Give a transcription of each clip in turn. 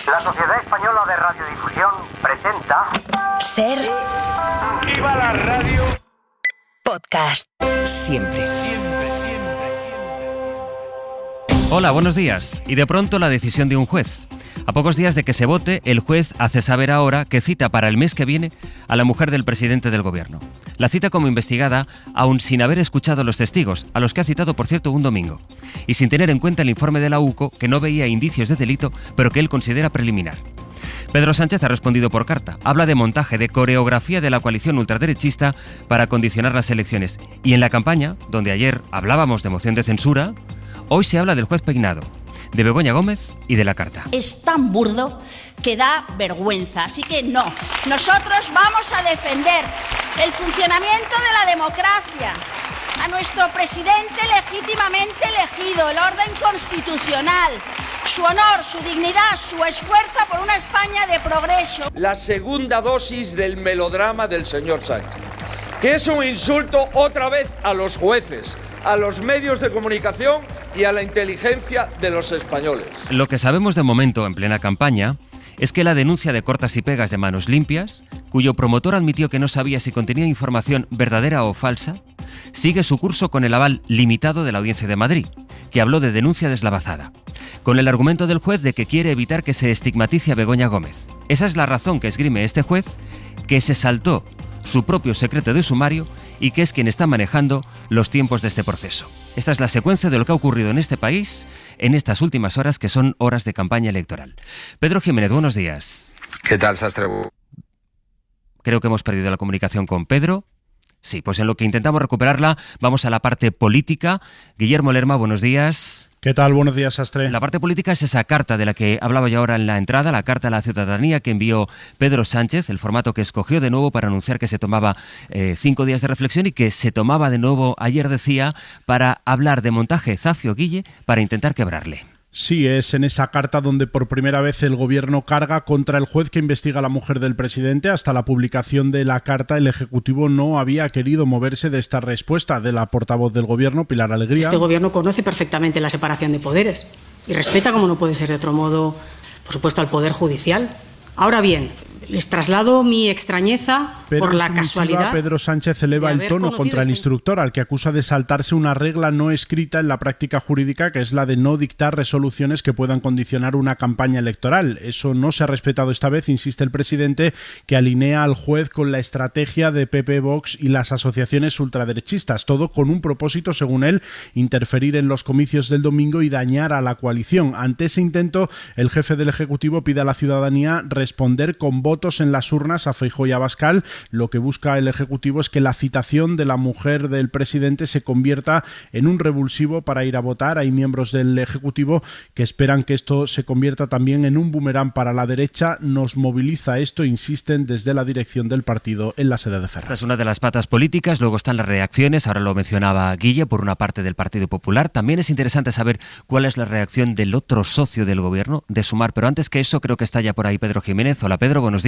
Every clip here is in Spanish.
La Sociedad Española de Radiodifusión presenta... Ser... ¡Viva la radio! Podcast. Siempre. Hola, buenos días. Y de pronto la decisión de un juez. A pocos días de que se vote, el juez hace saber ahora que cita para el mes que viene a la mujer del presidente del gobierno. La cita como investigada, aún sin haber escuchado a los testigos, a los que ha citado, por cierto, un domingo. Y sin tener en cuenta el informe de la UCO, que no veía indicios de delito, pero que él considera preliminar. Pedro Sánchez ha respondido por carta. Habla de montaje, de coreografía de la coalición ultraderechista para condicionar las elecciones. Y en la campaña, donde ayer hablábamos de moción de censura, hoy se habla del juez peinado, de Begoña Gómez y de la carta. Es tan burdo que da vergüenza, así que no. Nosotros vamos a defender el funcionamiento de la democracia, a nuestro presidente legítimamente elegido, el orden constitucional, su honor, su dignidad, su esfuerzo por una España de progreso. La segunda dosis del melodrama del señor Sánchez, que es un insulto otra vez a los jueces, a los medios de comunicación y a la inteligencia de los españoles. Lo que sabemos de momento en plena campaña es que la denuncia de cortas y pegas de Manos Limpias, cuyo promotor admitió que no sabía si contenía información verdadera o falsa, sigue su curso con el aval limitado de la Audiencia de Madrid, que habló de denuncia deslavazada, con el argumento del juez de que quiere evitar que se estigmatice a Begoña Gómez. Esa es la razón que esgrime este juez, que se saltó su propio secreto de sumario y que es quien está manejando los tiempos de este proceso. Esta es la secuencia de lo que ha ocurrido en este país en estas últimas horas, que son horas de campaña electoral. Pedro Jiménez, buenos días. ¿Qué tal, Sastre? Creo que hemos perdido la comunicación con Pedro. Sí, pues en lo que intentamos recuperarla, vamos a la parte política. Guillermo Lerma, buenos días. ¿Qué tal? Buenos días, Sastre. La parte política es esa carta de la que hablaba yo ahora en la entrada, la carta a la ciudadanía que envió Pedro Sánchez, el formato que escogió de nuevo para anunciar que se tomaba 5 días de reflexión y que se tomaba de nuevo, ayer decía, para hablar de montaje Zafio Guille para intentar quebrarle. Sí, es en esa carta donde por primera vez el gobierno carga contra el juez que investiga a la mujer del presidente. Hasta la publicación de la carta, el Ejecutivo no había querido moverse de esta respuesta de la portavoz del gobierno, Pilar Alegría. Este gobierno conoce perfectamente la separación de poderes y respeta, como no puede ser de otro modo, por supuesto, al Poder Judicial. Ahora bien, les traslado mi extrañeza por la casualidad. Pedro Sánchez eleva el tono contra el instructor, al que acusa de saltarse una regla no escrita en la práctica jurídica, que es la de no dictar resoluciones que puedan condicionar una campaña electoral. Eso no se ha respetado esta vez, insiste el presidente, que alinea al juez con la estrategia de PP, Vox y las asociaciones ultraderechistas. Todo con un propósito, según él, interferir en los comicios del domingo y dañar a la coalición. Ante ese intento, el jefe del Ejecutivo pide a la ciudadanía responder con votos en las urnas a Feijóo y Abascal. Lo que busca el Ejecutivo es que la citación de la mujer del presidente se convierta en un revulsivo para ir a votar. Hay miembros del Ejecutivo que esperan que esto se convierta también en un boomerang para la derecha. Nos moviliza esto, insisten desde la dirección del partido en la sede de Ferraz. Esta es una de las patas políticas, luego están las reacciones, ahora lo mencionaba Guille, por una parte del Partido Popular. También es interesante saber cuál es la reacción del otro socio del gobierno, de Sumar, pero antes que eso creo que está ya por ahí Pedro Jiménez. Hola Pedro, buenos días.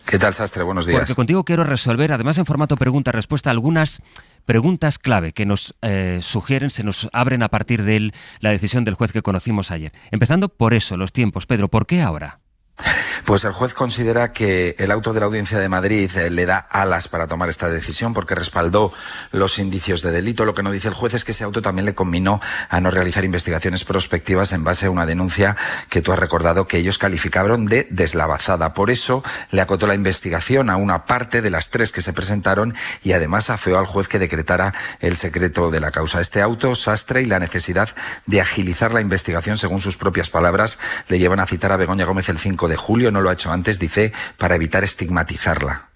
¿Qué tal, Sastre? Buenos días. Porque contigo quiero resolver, además en formato pregunta-respuesta, algunas preguntas clave que nos sugieren, se nos abren a partir de la decisión del juez que conocimos ayer. Empezando por eso, los tiempos. Pedro, ¿por qué ahora? Pues el juez considera que el auto de la Audiencia de Madrid le da alas para tomar esta decisión porque respaldó los indicios de delito. Lo que no dice el juez es que ese auto también le conminó a no realizar investigaciones prospectivas en base a una denuncia que tú has recordado que ellos calificaron de deslavazada. Por eso le acotó la investigación a una parte de las 3 que se presentaron y además afeó al juez que decretara el secreto de la causa. Este auto, Sastre, y la necesidad de agilizar la investigación, según sus propias palabras, le llevan a citar a Begoña Gómez el 5 de julio. No lo ha hecho antes, dice, para evitar estigmatizarla.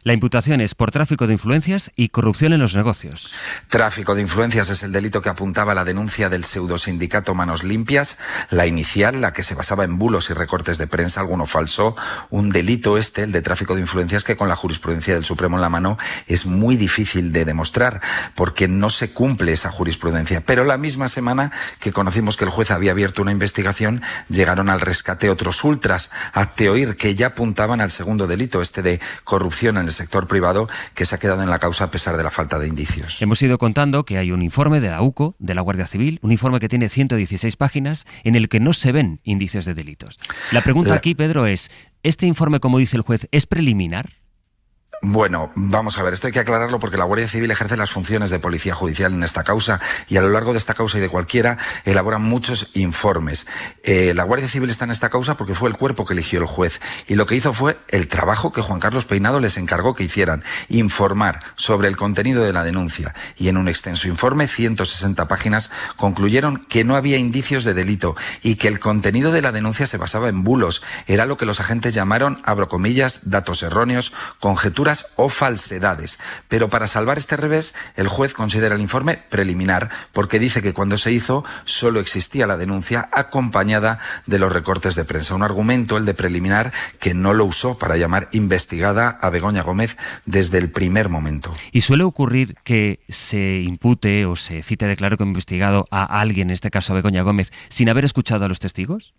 La imputación es por tráfico de influencias y corrupción en los negocios. Tráfico de influencias es el delito que apuntaba la denuncia del pseudosindicato Manos Limpias, la inicial, la que se basaba en bulos y recortes de prensa, alguno falso. Un delito el de tráfico de influencias, que con la jurisprudencia del Supremo en la mano es muy difícil de demostrar porque no se cumple esa jurisprudencia. Pero la misma semana que conocimos que el juez había abierto una investigación, llegaron al rescate otros ultras, hazte oír, que ya apuntaban al segundo delito, de corrupción en el sector privado que se ha quedado en la causa a pesar de la falta de indicios. Hemos ido contando que hay un informe de la UCO, de la Guardia Civil, un informe que tiene 116 páginas en el que no se ven indicios de delitos. La pregunta aquí, Pedro, es, ¿este informe, como dice el juez, es preliminar? Bueno, vamos a ver, esto hay que aclararlo porque la Guardia Civil ejerce las funciones de policía judicial en esta causa y a lo largo de esta causa y de cualquiera elaboran muchos informes. La Guardia Civil está en esta causa porque fue el cuerpo que eligió el juez y lo que hizo fue el trabajo que Juan Carlos Peinado les encargó que hicieran, informar sobre el contenido de la denuncia y en un extenso informe, 160 páginas, concluyeron que no había indicios de delito y que el contenido de la denuncia se basaba en bulos, era lo que los agentes llamaron, abro comillas, datos erróneos, conjeturas o falsedades. Pero para salvar este revés, el juez considera el informe preliminar porque dice que cuando se hizo solo existía la denuncia acompañada de los recortes de prensa. Un argumento, el de preliminar, que no lo usó para llamar investigada a Begoña Gómez desde el primer momento. ¿Y suele ocurrir que se impute o se cite declaro como investigado a alguien, en este caso a Begoña Gómez, sin haber escuchado a los testigos?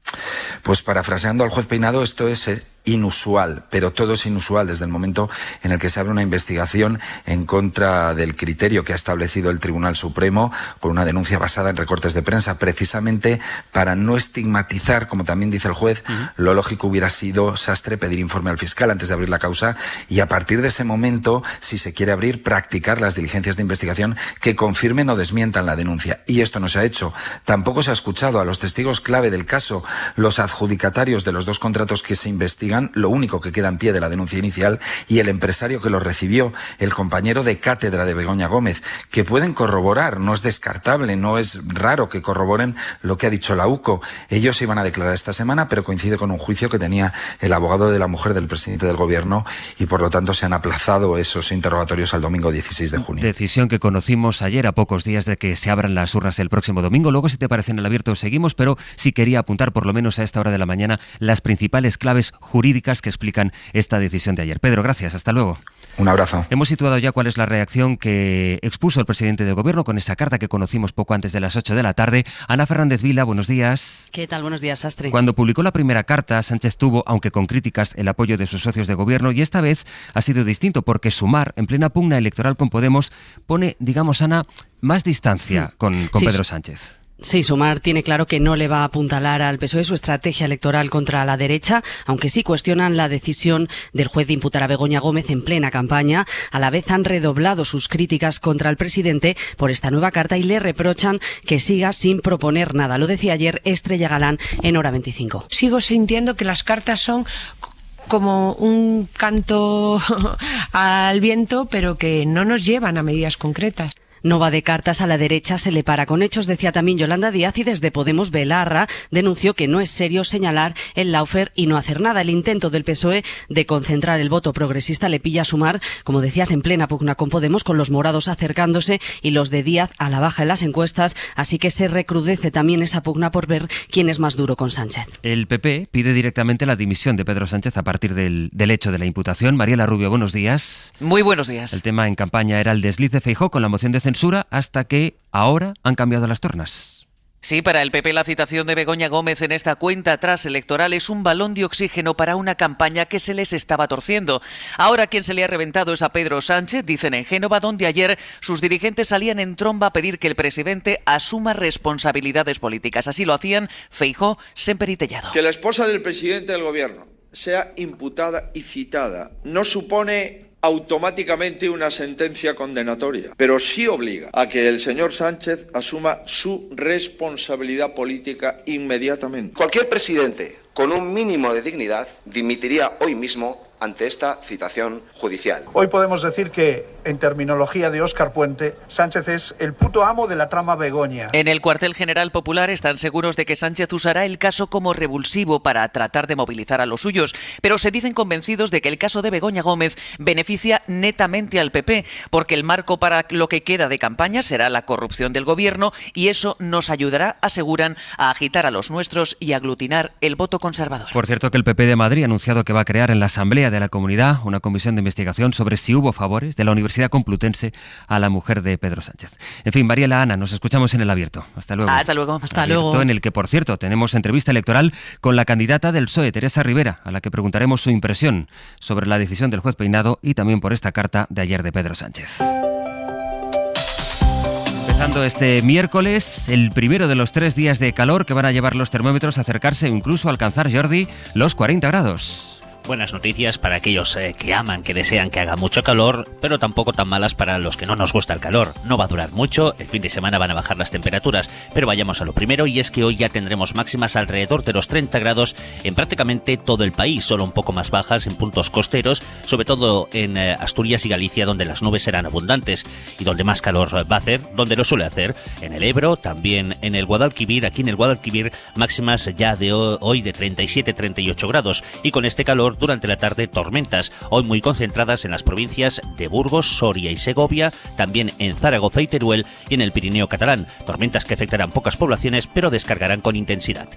Pues parafraseando al juez Peinado, esto es inusual, pero todo es inusual desde el momento en el que se abre una investigación en contra del criterio que ha establecido el Tribunal Supremo con una denuncia basada en recortes de prensa, precisamente para no estigmatizar, como también dice el juez, lo lógico hubiera sido, Sastre, pedir informe al fiscal antes de abrir la causa y a partir de ese momento, si se quiere abrir, practicar las diligencias de investigación que confirmen o desmientan la denuncia. Y esto no se ha hecho. Tampoco se ha escuchado a los testigos clave del caso, los adjudicatarios de los dos contratos que se investigan, lo único que queda en pie de la denuncia inicial, y el empresario que lo recibió, el compañero de cátedra de Begoña Gómez, que pueden corroborar, no es descartable, no es raro que corroboren lo que ha dicho la UCO. Ellos se iban a declarar esta semana, pero coincide con un juicio que tenía el abogado de la mujer del presidente del gobierno y por lo tanto se han aplazado esos interrogatorios al domingo 16 de junio. Decisión que conocimos ayer a pocos días de que se abran las urnas el próximo domingo. Luego, si te parece, en el abierto seguimos, pero sí quería apuntar por lo menos a esta hora de la mañana las principales claves jurídicas que explican esta decisión de ayer. Pedro, gracias. Hasta luego. Un abrazo. Hemos situado ya cuál es la reacción que expuso el presidente del Gobierno con esa carta que conocimos poco antes de las 8 de la tarde. Ana Fernández Vila, buenos días. ¿Qué tal? Buenos días, Sastre. Cuando publicó la primera carta, Sánchez tuvo, aunque con críticas, el apoyo de sus socios de Gobierno y esta vez ha sido distinto porque Sumar, en plena pugna electoral con Podemos, pone, digamos, Ana, más distancia con Pedro Sánchez. Sí, Sumar tiene claro que no le va a apuntalar al PSOE su estrategia electoral contra la derecha, aunque sí cuestionan la decisión del juez de imputar a Begoña Gómez en plena campaña. A la vez han redoblado sus críticas contra el presidente por esta nueva carta y le reprochan que siga sin proponer nada. Lo decía ayer Estrella Galán en Hora 25. Sigo sintiendo que las cartas son como un canto al viento, pero que no nos llevan a medidas concretas. No va de cartas a la derecha, se le para con hechos, decía también Yolanda Díaz, y desde Podemos Belarra denunció que no es serio señalar el lawfare y no hacer nada. El intento del PSOE de concentrar el voto progresista le pilla a Sumar, como decías, en plena pugna con Podemos, con los morados acercándose y los de Díaz a la baja en las encuestas, así que se recrudece también esa pugna por ver quién es más duro con Sánchez. El PP pide directamente la dimisión de Pedro Sánchez a partir del hecho de la imputación. Mariela Rubio, buenos días. Muy buenos días. El tema en campaña era el desliz de Feijóo con la moción de censura hasta que ahora han cambiado las tornas. Sí, para el PP la citación de Begoña Gómez en esta cuenta atrás electoral es un balón de oxígeno para una campaña que se les estaba torciendo. Ahora quien se le ha reventado es a Pedro Sánchez, dicen en Génova, donde ayer sus dirigentes salían en tromba a pedir que el presidente asuma responsabilidades políticas. Así lo hacían Feijóo, Semper y Tellado. Que la esposa del presidente del gobierno sea imputada y citada no supone automáticamente una sentencia condenatoria, pero sí obliga a que el señor Sánchez asuma su responsabilidad política inmediatamente. Cualquier presidente con un mínimo de dignidad dimitiría hoy mismo ante esta citación judicial. Hoy podemos decir que, en terminología de Óscar Puente, Sánchez es el puto amo de la trama Begoña. En el cuartel general popular están seguros de que Sánchez usará el caso como revulsivo para tratar de movilizar a los suyos, pero se dicen convencidos de que el caso de Begoña Gómez beneficia netamente al PP, porque el marco para lo que queda de campaña será la corrupción del gobierno y eso nos ayudará, aseguran, a agitar a los nuestros y aglutinar el voto conservador. Por cierto, que el PP de Madrid ha anunciado que va a crear en la Asamblea Fiscalía de la Comunidad una comisión de investigación sobre si hubo favores de la Universidad Complutense a la mujer de Pedro Sánchez. En fin, Mariela, Ana, nos escuchamos en El Abierto. Hasta luego. Hasta luego. Hasta luego. En el que, por cierto, tenemos entrevista electoral con la candidata del PSOE, Teresa Rivera, a la que preguntaremos su impresión sobre la decisión del juez Peinado y también por esta carta de ayer de Pedro Sánchez. Empezando este miércoles, el primero de los 3 días de calor que van a llevar los termómetros a acercarse o incluso a alcanzar, Jordi, los 40 grados. Buenas noticias para aquellos que aman, que desean que haga mucho calor, pero tampoco tan malas para los que no nos gusta el calor. No va a durar mucho, el fin de semana van a bajar las temperaturas, pero vayamos a lo primero, y es que hoy ya tendremos máximas alrededor de los 30 grados en prácticamente todo el país, solo un poco más bajas en puntos costeros, sobre todo en Asturias y Galicia, donde las nubes serán abundantes y donde más calor va a hacer, donde lo suele hacer, en el Ebro, también en el Guadalquivir. Aquí en el Guadalquivir máximas ya de hoy de 37-38 grados, y con este calor durante la tarde tormentas, hoy muy concentradas en las provincias de Burgos, Soria y Segovia, también en Zaragoza y Teruel y en el Pirineo catalán, tormentas que afectarán pocas poblaciones pero descargarán con intensidad.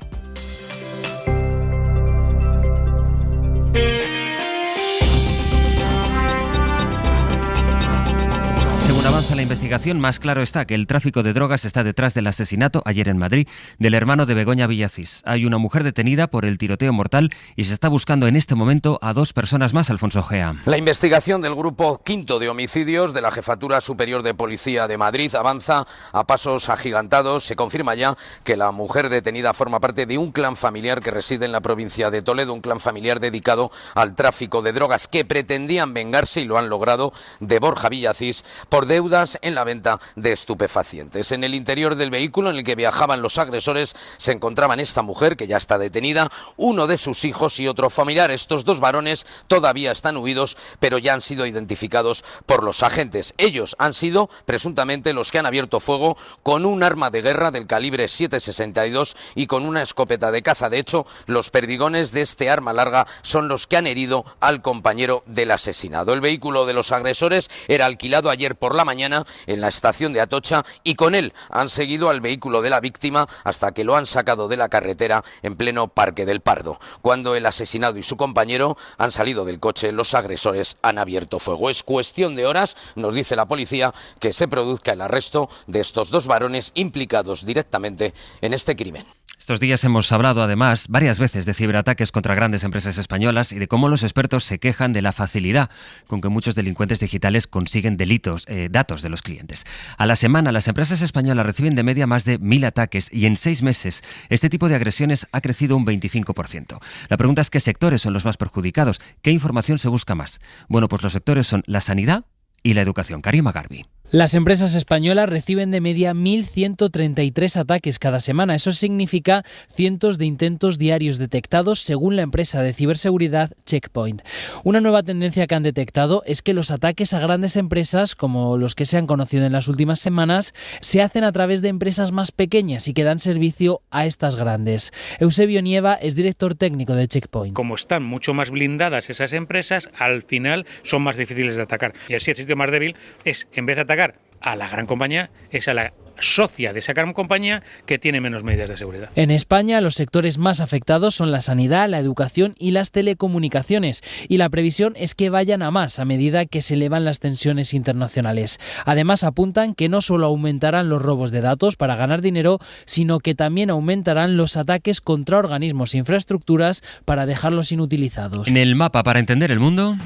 Según avanza la investigación, más claro está que el tráfico de drogas está detrás del asesinato, ayer en Madrid, del hermano de Begoña Villacís. Hay una mujer detenida por el tiroteo mortal y se está buscando en este momento a 2 personas más, Alfonso Gea. La investigación del Grupo Quinto de Homicidios de la Jefatura Superior de Policía de Madrid avanza a pasos agigantados. Se confirma ya que la mujer detenida forma parte de un clan familiar que reside en la provincia de Toledo, un clan familiar dedicado al tráfico de drogas, que pretendían vengarse, y lo han logrado, de Borja Villacís por deudas en la venta de estupefacientes. En el interior del vehículo en el que viajaban los agresores se encontraban esta mujer, que ya está detenida, uno de sus hijos y otro familiar. Estos 2 varones todavía están huidos, pero ya han sido identificados por los agentes. Ellos han sido presuntamente los que han abierto fuego con un arma de guerra del calibre 7,62 y con una escopeta de caza. De hecho, los perdigones de este arma larga son los que han herido al compañero del asesinado. El vehículo de los agresores era alquilado ayer por la mañana en la estación de Atocha, y con él han seguido al vehículo de la víctima hasta que lo han sacado de la carretera en pleno Parque del Pardo. Cuando el asesinado y su compañero han salido del coche, los agresores han abierto fuego. Es cuestión de horas, nos dice la policía, que se produzca el arresto de estos 2 varones implicados directamente en este crimen. Estos días hemos hablado, además, varias veces de ciberataques contra grandes empresas españolas y de cómo los expertos se quejan de la facilidad con que muchos delincuentes digitales consiguen datos de los clientes. A la semana, las empresas españolas reciben de media más de 1.000 ataques y en 6 meses este tipo de agresiones ha crecido un 25%. La pregunta es: ¿qué sectores son los más perjudicados? ¿Qué información se busca más? Bueno, pues los sectores son la sanidad y la educación. Karima Garbi. Las empresas españolas reciben de media 1.133 ataques cada semana. Eso significa cientos de intentos diarios detectados, según la empresa de ciberseguridad Checkpoint. Una nueva tendencia que han detectado es que los ataques a grandes empresas, como los que se han conocido en las últimas semanas, se hacen a través de empresas más pequeñas y que dan servicio a estas grandes. Eusebio Nieva es director técnico de Checkpoint. Como están mucho más blindadas esas empresas, al final son más difíciles de atacar. Y así el sitio más débil es, en vez de atacar a la gran compañía, es a la socia de esa gran compañía que tiene menos medidas de seguridad. En España, los sectores más afectados son la sanidad, la educación y las telecomunicaciones, y la previsión es que vayan a más a medida que se elevan las tensiones internacionales. Además, apuntan que no solo aumentarán los robos de datos para ganar dinero, sino que también aumentarán los ataques contra organismos e infraestructuras para dejarlos inutilizados. En el mapa para entender el mundo.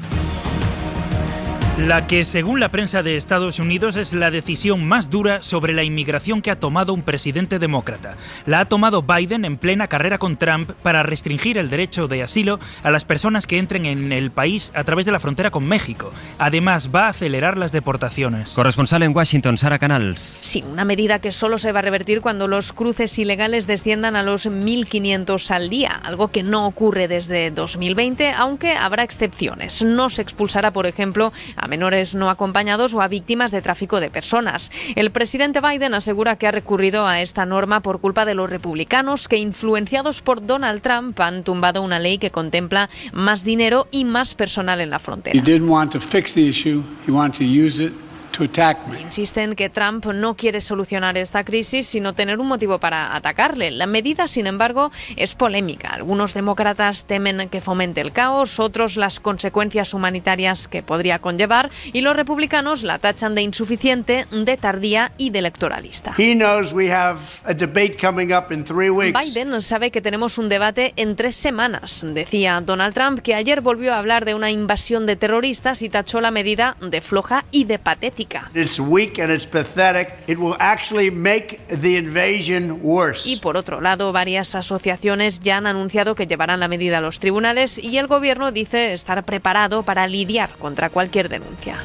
La que, según la prensa de Estados Unidos, es la decisión más dura sobre la inmigración que ha tomado un presidente demócrata. La ha tomado Biden en plena carrera con Trump para restringir el derecho de asilo a las personas que entren en el país a través de la frontera con México. Además, va a acelerar las deportaciones. Corresponsal en Washington, Sara Canals. Sí, una medida que solo se va a revertir cuando los cruces ilegales desciendan a los 1.500 al día, algo que no ocurre desde 2020, aunque habrá excepciones. No se expulsará, por ejemplo, a menores no acompañados o a víctimas de tráfico de personas. El presidente Biden asegura que ha recurrido a esta norma por culpa de los republicanos que, influenciados por Donald Trump, han tumbado una ley que contempla más dinero y más personal en la frontera. Insisten que Trump no quiere solucionar esta crisis, sino tener un motivo para atacarle. La medida, sin embargo, es polémica. Algunos demócratas temen que fomente el caos, otros las consecuencias humanitarias que podría conllevar, y los republicanos la tachan de insuficiente, de tardía y de electoralista. Biden sabe que tenemos un debate en 3 semanas. Decía Donald Trump, que ayer volvió a hablar de una invasión de terroristas y tachó la medida de floja y de patética. Y por otro lado, varias asociaciones ya han anunciado que llevarán la medida a los tribunales, y el gobierno dice estar preparado para lidiar contra cualquier denuncia.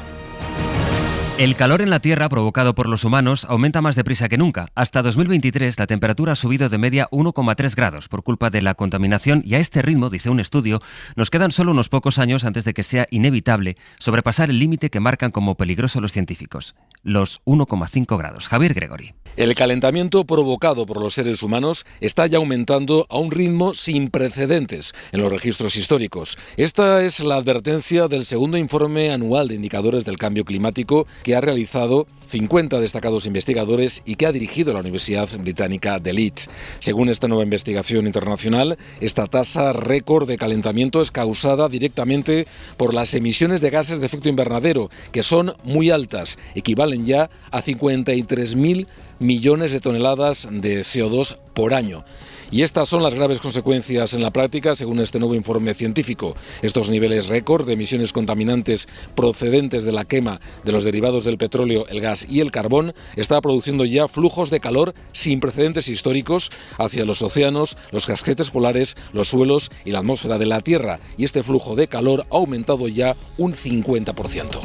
El calor en la Tierra provocado por los humanos aumenta más deprisa que nunca. Hasta 2023 la temperatura ha subido de media 1,3 grados por culpa de la contaminación, y a este ritmo, dice un estudio, nos quedan solo unos pocos años antes de que sea inevitable sobrepasar el límite que marcan como peligroso los científicos, los 1,5 grados. Javier Gregory. El calentamiento provocado por los seres humanos está ya aumentando a un ritmo sin precedentes en los registros históricos. Esta es la advertencia del segundo informe anual de indicadores del cambio climático que ha realizado 50 destacados investigadores y que ha dirigido la Universidad Británica de Leeds. Según esta nueva investigación internacional, esta tasa récord de calentamiento es causada directamente por las emisiones de gases de efecto invernadero, que son muy altas, equivalen ya a 53.000 millones de toneladas de CO2 por año. Y estas son las graves consecuencias en la práctica, según este nuevo informe científico. Estos niveles récord de emisiones contaminantes procedentes de la quema de los derivados del petróleo, el gas y el carbón está produciendo ya flujos de calor sin precedentes históricos hacia los océanos, los casquetes polares, los suelos y la atmósfera de la Tierra. Y este flujo de calor ha aumentado ya un 50%.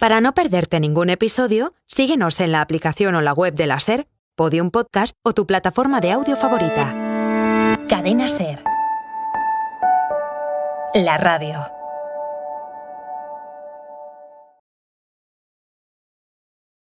Para no perderte ningún episodio, síguenos en la aplicación o la web de la SER, Podium Podcast o tu plataforma de audio favorita. Cadena SER. La radio.